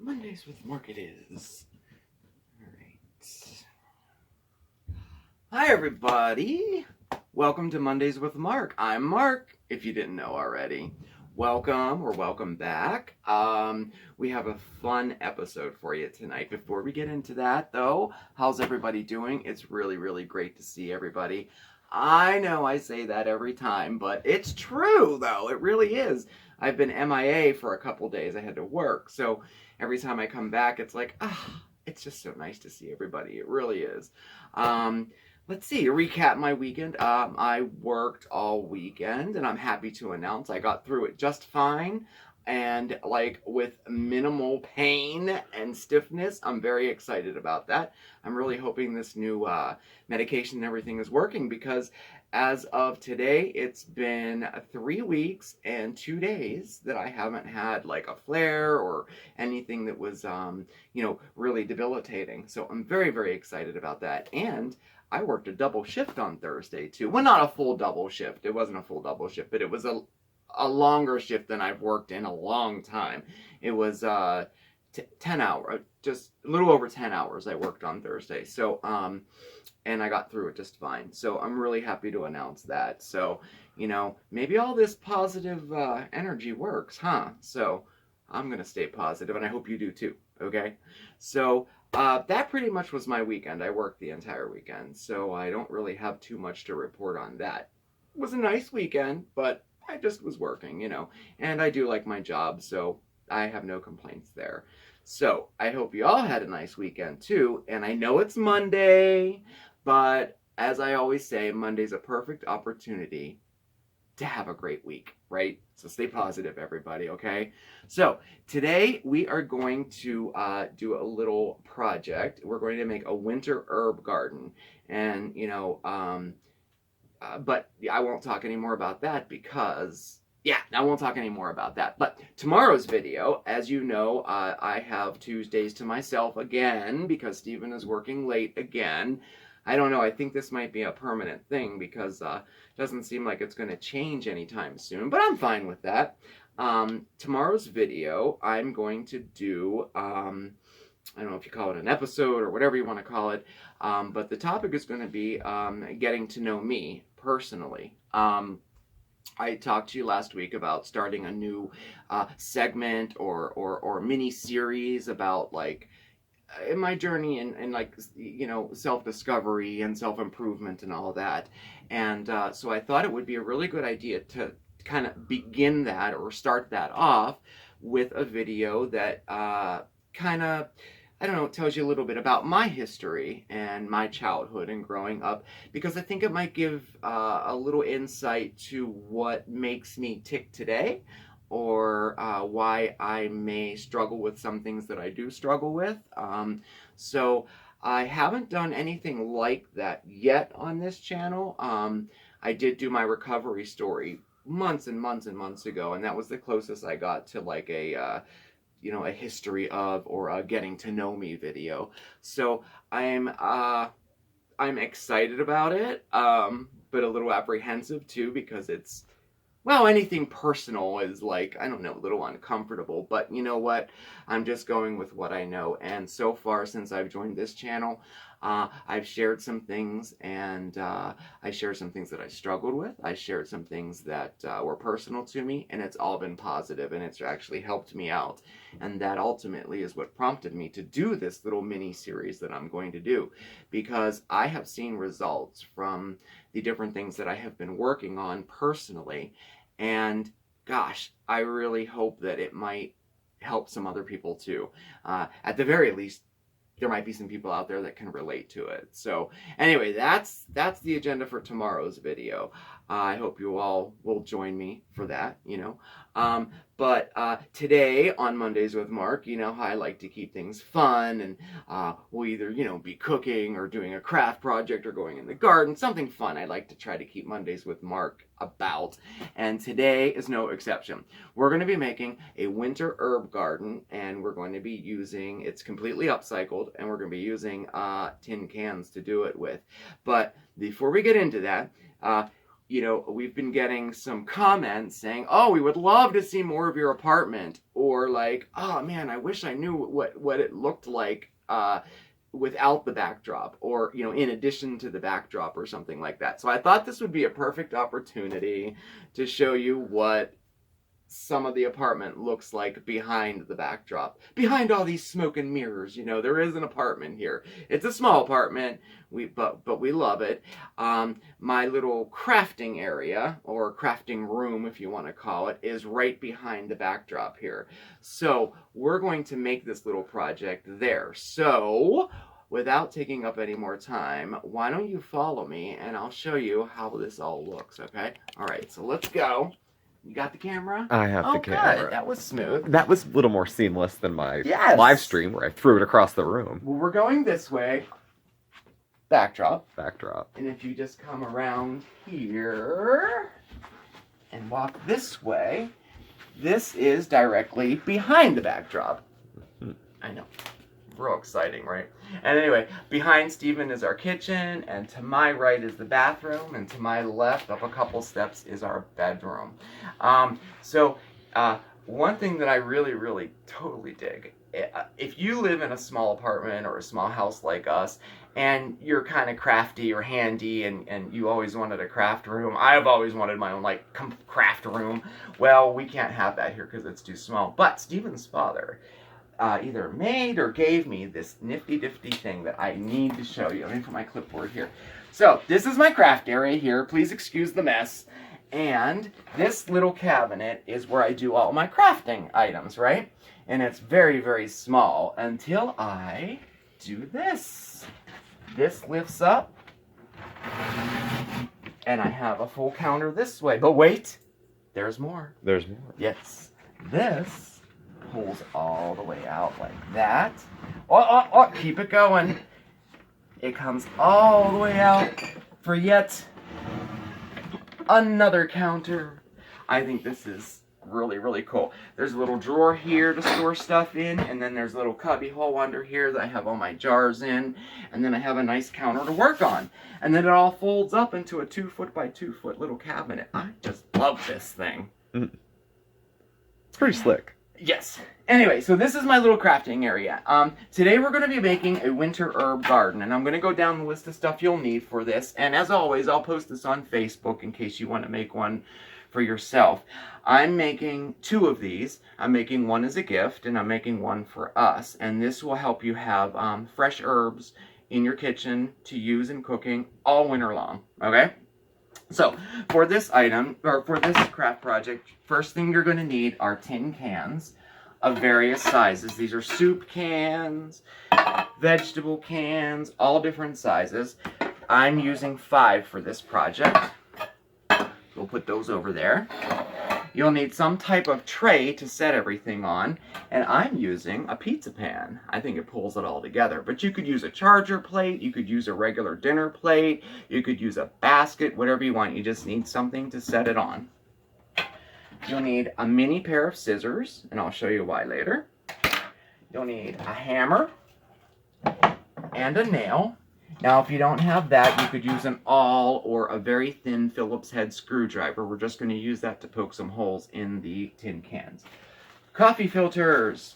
Mondays with Marc it is. Alright. Hi everybody! Welcome to Mondays with Marc. I'm Marc, if you didn't know already. Welcome or welcome back. We have a fun episode for you tonight. Before we get into that though, how's everybody doing? It's really great to see everybody. I know I say that every time, but it's true though. It really is. I've been MIA for a couple days. I had to work. So every time I come back, it's like, it's just so nice to see everybody. It really is. Let's see, recap my weekend. I worked all weekend, and I'm happy to announce I got through it just fine, and like with minimal pain and stiffness. I'm very excited about that. I'm really hoping this new medication and everything is working, because as of today, it's been 3 weeks and 2 days that I haven't had like a flare or anything that was, really debilitating. So I'm very excited about that. And I worked a double shift on Thursday too. Well, not a full double shift. It wasn't a full double shift, but it was a longer shift than I've worked in a long time. It was 10 hours, just a little over 10 hours I worked on Thursday. So, and I got through it just fine. So I'm really happy to announce that. So, maybe all this positive energy works, huh? So I'm going to stay positive, and I hope you do too, okay? So that pretty much was my weekend. I worked the entire weekend, so I don't really have too much to report on that. It was a nice weekend, but I just was working, and I do like my job, so I have no complaints there. So I hope you all had a nice weekend too, and I know it's Monday, but as I always say, Monday's a perfect opportunity to have a great week, right? So stay positive, everybody, okay? So today we are going to do a little project. We're going to make a winter herb garden, and but I won't talk any more about that because, I won't talk any more about that. But tomorrow's video, as you know, I have Tuesdays to myself again because Steven is working late again. I don't know, I think this might be a permanent thing because it doesn't seem like it's going to change anytime soon, but I'm fine with that. Tomorrow's video, I'm going to do, I don't know if you call it an episode or whatever you want to call it, but the topic is going to be getting to know me personally. I talked to you last week about starting a new segment or mini series about like in my journey and like self-discovery and self-improvement and all that. And so I thought it would be a really good idea to kind of begin that or start that off with a video that kind of, I don't know, tells you a little bit about my history and my childhood and growing up, because I think it might give a little insight to what makes me tick today, or why I may struggle with some things that I do struggle with. So I haven't done anything like that yet on this channel. I did do my recovery story months and months ago, and that was the closest I got to like a history of or a getting to know me video. So I'm excited about it, but a little apprehensive too, because it's, well, anything personal is like, I don't know, a little uncomfortable, but you know what? I'm just going with what I know. And so far, since I've joined this channel, I've shared some things, and I shared some things that I struggled with. I shared some things that were personal to me, and it's all been positive, and it's actually helped me out. And that ultimately is what prompted me to do this little mini series that I'm going to do, because I have seen results from the different things that I have been working on personally. And gosh, I really hope that it might help some other people too. At the very least, there might be some people out there that can relate to it. So anyway, that's the agenda for tomorrow's video. I hope you all will join me for that, But today on Mondays with Marc, how I like to keep things fun, and we'll either, be cooking or doing a craft project or going in the garden, something fun. I like to try to keep Mondays with Marc about, and today is no exception. We're going to be making a winter herb garden, and we're going to be using, it's completely upcycled, and we're going to be using tin cans to do it with. But before we get into that, you know, we've been getting some comments saying, oh, we would love to see more of your apartment, or like, oh man, I wish I knew what it looked like without the backdrop, or, you know, in addition to the backdrop or something like that. So I thought this would be a perfect opportunity to show you what some of the apartment looks like behind the backdrop. Behind all these smoke and mirrors, you know, there is an apartment here. It's a small apartment, but we love it. My little crafting area, or crafting room if you want to call it, is right behind the backdrop here. So we're going to make this little project there. So without taking up any more time, why don't you follow me and I'll show you how this all looks, okay? All right, so let's go. You got the camera? I have the camera. Good. That was smooth. That was a little more seamless than my live stream where I threw it across the room. Well, we're going this way. Backdrop. Backdrop. And if you just come around here and walk this way, this is directly behind the backdrop. I know. Real exciting, right? And anyway, behind Steven is our kitchen, and to my right is the bathroom, and to my left, up a couple steps, is our bedroom. One thing that I really totally dig, if you live in a small apartment or a small house like us, and you're kind of crafty or handy, and you always wanted a craft room, I've always wanted my own like craft room. Well, we can't have that here because it's too small. But Steven's father either made or gave me this nifty thing that I need to show you. Let me put my clipboard here. So this is my craft area here. Please excuse the mess. And this little cabinet is where I do all my crafting items, right? And it's very small until I do this. This lifts up, and I have a full counter this way. But wait, there's more. There's more. Yes, this pulls all the way out like that. Oh, keep it going. It comes all the way out for yet another counter. I think this is really cool. There's a little drawer here to store stuff in, and then there's a little cubby hole under here that I have all my jars in, and then I have a nice counter to work on. And then it all folds up into a 2-foot by 2-foot little cabinet. I just love this thing. It's pretty slick. Yes. Anyway, so this is my little crafting area. Today we're going to be making a winter herb garden, and I'm going to go down the list of stuff you'll need for this. And as always, I'll post this on Facebook in case you want to make one for yourself. I'm making 2 of these. I'm making one as a gift, and I'm making one for us. And this will help you have fresh herbs in your kitchen to use in cooking all winter long. Okay? So, for this item, or for this craft project, first thing you're going to need are tin cans of various sizes. These are soup cans, vegetable cans, all different sizes. I'm using 5 for this project. We'll put those over there. You'll need some type of tray to set everything on, and I'm using a pizza pan. I think it pulls it all together, but you could use a charger plate, you could use a regular dinner plate, you could use a basket, whatever you want. You just need something to set it on. You'll need a mini pair of scissors, and I'll show you why later. You'll need a hammer and a nail. Now, if you don't have that, you could use an awl or a very thin Phillips head screwdriver. We're just going to use that to poke some holes in the tin cans. Coffee filters,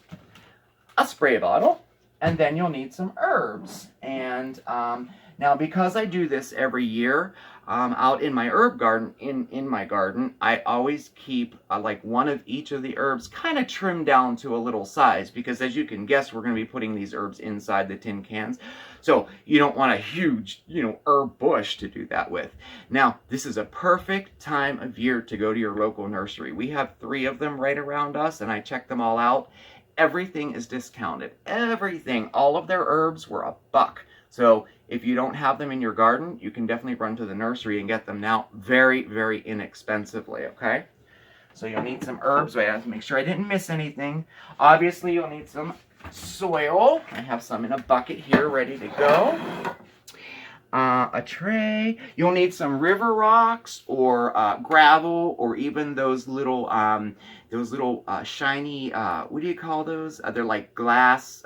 a spray bottle, and then you'll need some herbs. And now, because I do this every year, out in my herb garden, in my garden, I always keep like one of each of the herbs kind of trimmed down to a little size, because as you can guess, we're going to be putting these herbs inside the tin cans. So you don't want a huge, herb bush to do that with. Now, this is a perfect time of year to go to your local nursery. We have 3 of them right around us, and I checked them all out. Everything is discounted. Everything. All of their herbs were $1. So if you don't have them in your garden, you can definitely run to the nursery and get them now very inexpensively, okay? So you'll need some herbs. Wait, I have to make sure I didn't miss anything. Obviously, you'll need some soil. I have some in a bucket here ready to go. A tray. You'll need some river rocks or gravel, or even those little shiny, what do you call those? They're like glass,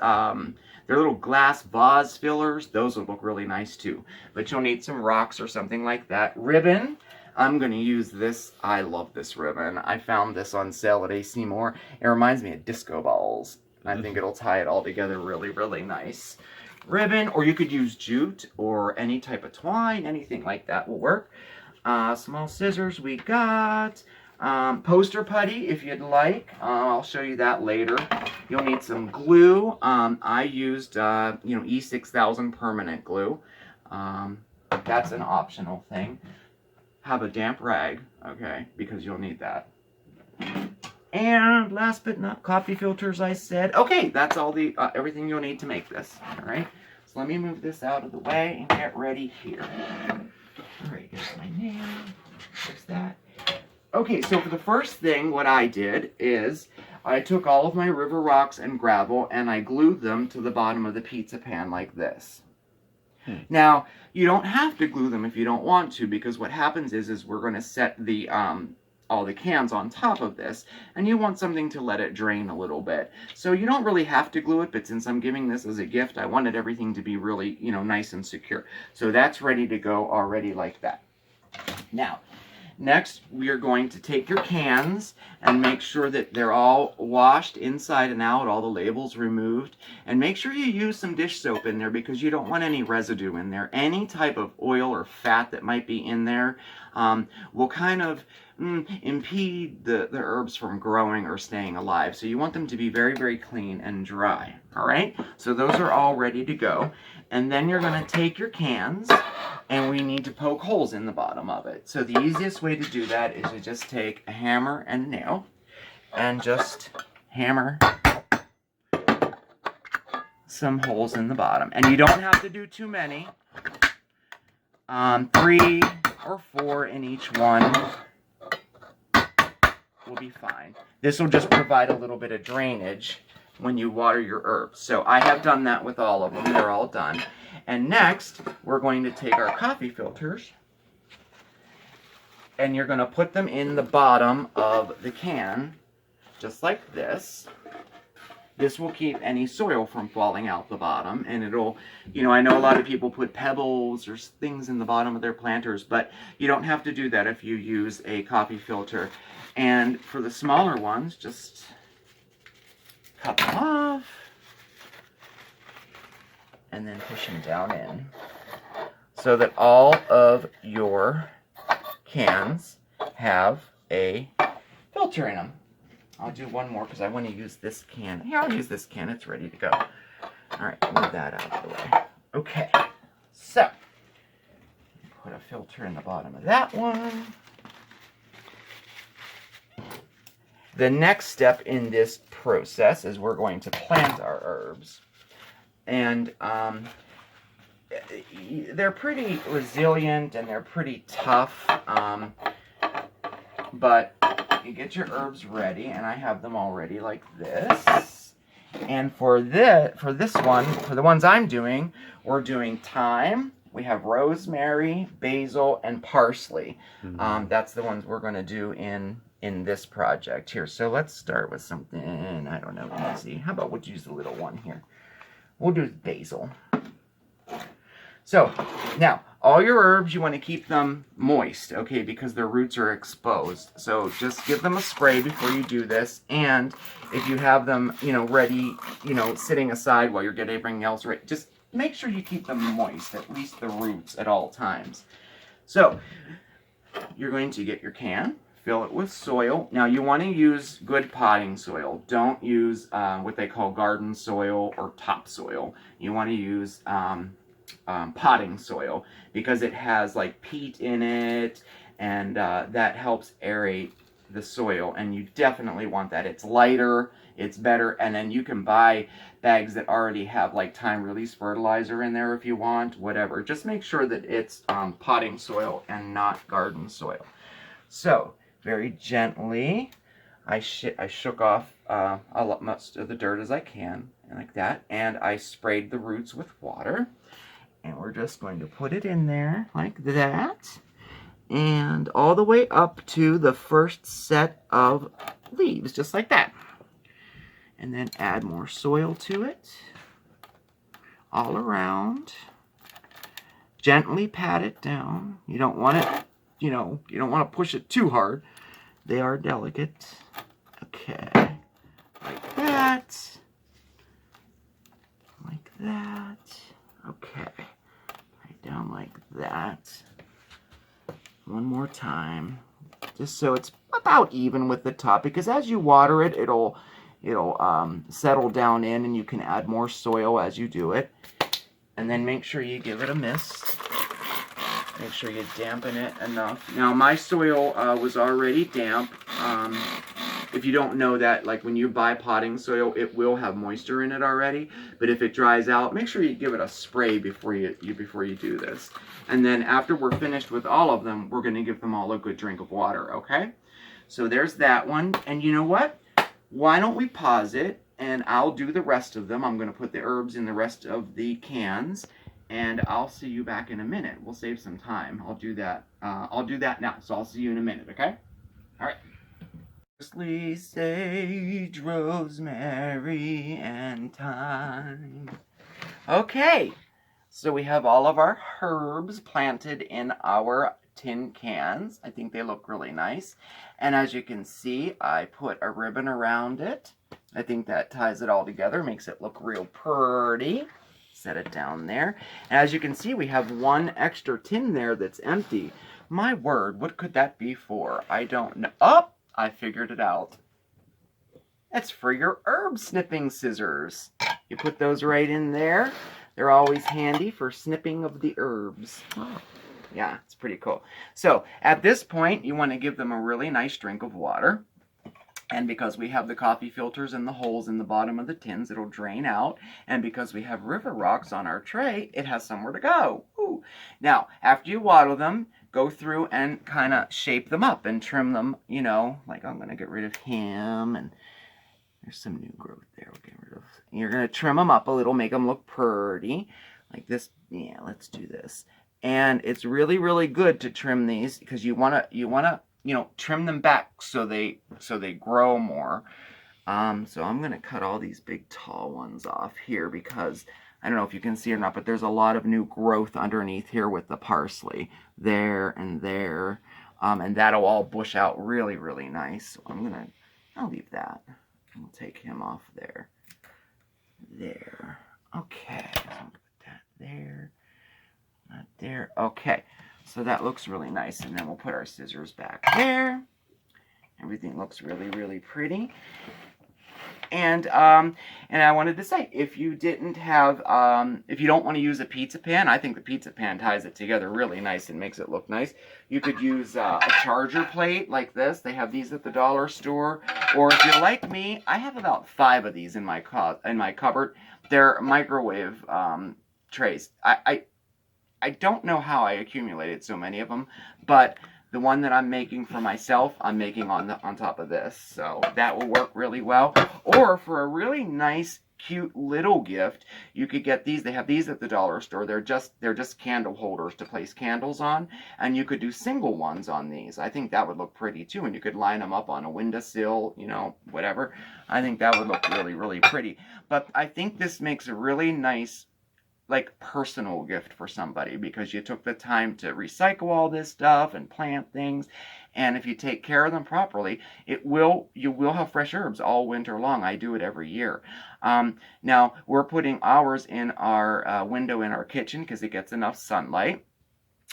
they're little glass vase fillers. Those will look really nice too. But you'll need some rocks or something like that. Ribbon. I'm going to use this. I love this ribbon. I found this on sale at AC Moore. It reminds me of disco balls. And I think it'll tie it all together really, really nice. Ribbon, or you could use jute or any type of twine. Anything like that will work. Small scissors we got. Poster putty if you'd like. I'll show you that later. You'll need some glue. I used, E6000 permanent glue. That's an optional thing. Have a damp rag, okay, because you'll need that. And last but not coffee filters, I said. Okay, that's all the everything you'll need to make this. All right. So let me move this out of the way and get ready here. All right, here's my nail. There's that. Okay, so for the first thing, what I did is I took all of my river rocks and gravel and I glued them to the bottom of the pizza pan like this. Now, you don't have to glue them if you don't want to, because what happens is we're going to set the all the cans on top of this, and you want something to let it drain a little bit. So you don't really have to glue it, but since I'm giving this as a gift, I wanted everything to be really, nice and secure. So that's ready to go already like that. Now, next, we are going to take your cans and make sure that they're all washed inside and out, all the labels removed. And make sure you use some dish soap in there because you don't want any residue in there. Any type of oil or fat that might be in there will kind of impede the herbs from growing or staying alive. So you want them to be very, very clean and dry. All right? So those are all ready to go. And then you're going to take your cans and we need to poke holes in the bottom of it. So the easiest way to do that is to just take a hammer and a nail and just hammer some holes in the bottom. And you don't have to do too many. 3 or 4 in each one will be fine. This will just provide a little bit of drainage when you water your herbs. So I have done that with all of them. They're all done. And next, we're going to take our coffee filters and you're going to put them in the bottom of the can, just like this. This will keep any soil from falling out the bottom, and it'll, I know a lot of people put pebbles or things in the bottom of their planters, but you don't have to do that if you use a coffee filter. And for the smaller ones, just cut them off and then push them down in so that all of your cans have a filter in them. I'll do one more because I want to use this can. Here, I'll use this can. It's ready to go. All right, move that out of the way. Okay, so put a filter in the bottom of that one. The next step in this process is we're going to plant our herbs. And they're pretty resilient and they're pretty tough. But you get your herbs ready, and I have them all ready like this. And for the ones I'm doing, we're doing thyme. We have rosemary, basil, and parsley. That's the ones we're going to do in this project here. So let's start with something, I don't know, easy. How about we'll use the little one here. We'll do basil. So, now, all your herbs, you want to keep them moist, okay, because their roots are exposed. So just give them a spray before you do this. And if you have them, ready, sitting aside while you're getting everything else ready, just make sure you keep them moist, at least the roots at all times. So, you're going to get your can, fill it with soil. Now, you want to use good potting soil. Don't use what they call garden soil or topsoil. You want to use potting soil because it has like peat in it, and that helps aerate the soil, and you definitely want that. It's lighter, it's better, and then you can buy bags that already have like time release fertilizer in there if you want, whatever. Just make sure that it's potting soil and not garden soil. So very gently I shook off much of the dirt as I can, and like that, and I sprayed the roots with water. And we're just going to put it in there like that. And all the way up to the first set of leaves, just like that. And then add more soil to it. All around. Gently pat it down. You don't want it you don't want to push it too hard. They are delicate. Okay, like that. Like that. Okay, right down like that. One more time, just so it's about even with the top, because as you water it, it'll settle down in, and you can add more soil as you do it. And then make sure you give it a mist. Make sure you dampen it enough. Now my soil was already damp. If you don't know that, like when you buy potting soil, it will have moisture in it already. But if it dries out, make sure you give it a spray before you do this. And then after we're finished with all of them, we're going to give them all a good drink of water, okay? So there's that one. And you know what? Why don't we pause it, and I'll do the rest of them. I'm going to put the herbs in the rest of the cans, and I'll see you back in a minute. We'll save some time. I'll do that now. So I'll see you in a minute, okay? All right. Parsley, sage, rosemary, and thyme. Okay, so we have all of our herbs planted in our tin cans. I think they look really nice. And as you can see, I put a ribbon around it. I think that ties it all together, makes it look real pretty. Set it down there. And as you can see, we have one extra tin there that's empty. My word, what could that be for? I don't know. Oh! I figured it out. It's for your herb snipping scissors. You put those right in there. They're always handy for snipping of the herbs. Yeah, it's pretty cool. So at this point, you want to give them a really nice drink of water. And because we have the coffee filters and the holes in the bottom of the tins, it'll drain out. And because we have river rocks on our tray, it has somewhere to go. Ooh. Now, after you water them, go through and kind of shape them up and trim them, like I'm going to get rid of him, and there's some new growth there. We'll get rid of. You're going to trim them up a little, make them look pretty, like this. Yeah, let's do this. And it's really, really good to trim these, because you want to, trim them back so they grow more. So I'm going to cut all these big tall ones off here, because I don't know if you can see or not, but there's a lot of new growth underneath here with the parsley. There and there. And that'll all bush out really, really nice. So I'll leave that. We'll take him off there. There. Okay. So I'll put that there. Not there. Okay. So that looks really nice. And then we'll put our scissors back there. Everything looks really, really pretty. And I wanted to say, if you didn't have, if you don't want to use a pizza pan, I think the pizza pan ties it together really nice and makes it look nice. You could use a charger plate like this. They have these at the dollar store. Or if you're like me, I have about 5 of these in my cupboard. They're microwave trays. I don't know how I accumulated so many of them, but the one that I'm making for myself, I'm making on top of this. So that will work really well. Or for a really nice, cute little gift, you could get these. They have these at the dollar store. They're just candle holders to place candles on. And you could do single ones on these. I think that would look pretty too. And you could line them up on a windowsill, whatever. I think that would look really, really pretty. But I think this makes a really nice, personal gift for somebody, because you took the time to recycle all this stuff and plant things. And if you take care of them properly, you will have fresh herbs all winter long. I do it every year. Now we're putting ours in our window in our kitchen because it gets enough sunlight.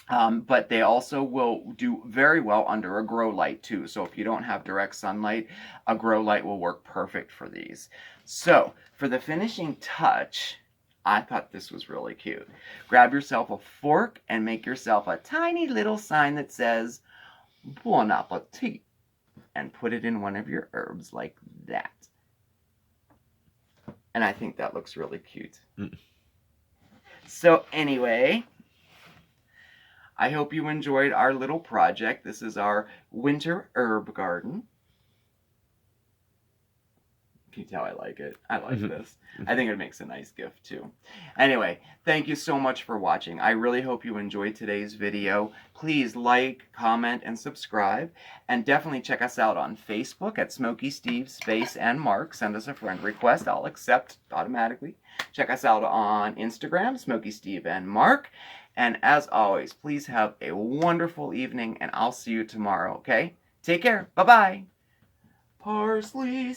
But they also will do very well under a grow light too. So if you don't have direct sunlight, a grow light will work perfect for these. So for the finishing touch, I thought this was really cute. Grab yourself a fork and make yourself a tiny little sign that says, Bon appetit, and put it in one of your herbs like that. And I think that looks really cute. So anyway, I hope you enjoyed our little project. This is our winter herb garden. Can you tell I like it? I like this. I think it makes a nice gift too. Anyway, thank you so much for watching. I really hope you enjoyed today's video. Please like, comment, and subscribe. And definitely check us out on Facebook at SmokeySteveAndMarc. Send us a friend request. I'll accept automatically. Check us out on Instagram, SmokeySteveAndMarc. And as always, please have a wonderful evening, and I'll see you tomorrow, okay? Take care. Bye-bye. Parsley,